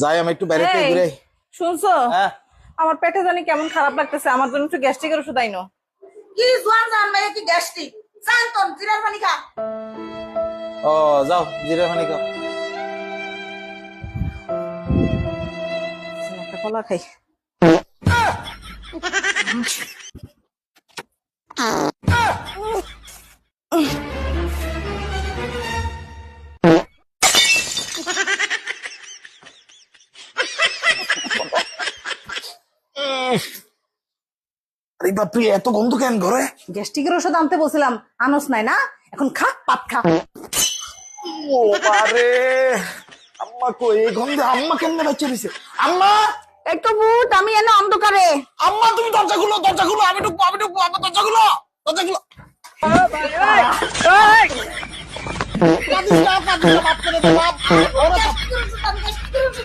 যাই আমি একটু বাইরে থেকে ঘুরে। শুনছো? হ্যাঁ আমার পেটে জানি কেমন খারাপ লাগতেছে, আমার জন্য একটু গ্যাস্ট্রিকের ওষুধ আইনো। কি জোয়ান জান ভাই কি গ্যাস্ট্রিক জান তোর জিরার পানি খা। ও যাও জিরা পানি খাও। একটা কলা খাই। আরে বাপ তুই এত গন্ধ কেন ঘরে? গ্যাস্ট্রিকের ওষুধ আনতে বলছিলাম, আনস নাই না, এখন খা, পাত খা। ও বারে, আম্মা কই এই গন্ধে আম্মা কেমনে বাচ্চা দিছে? আম্মা, এই তো ভূত, আমি এনে অন্ধকারে। আম্মা তুমি দরজা খুলো, দরজা খুলো, আমি ঢুকবো, আম্মা দরজা খুলো, দরজা খুলো। কাঁদিস না, কাঁদিস না, মাফ করে দে বাপ। ওরে বাপ। গ্যাস্ট্রিকের ওষুধ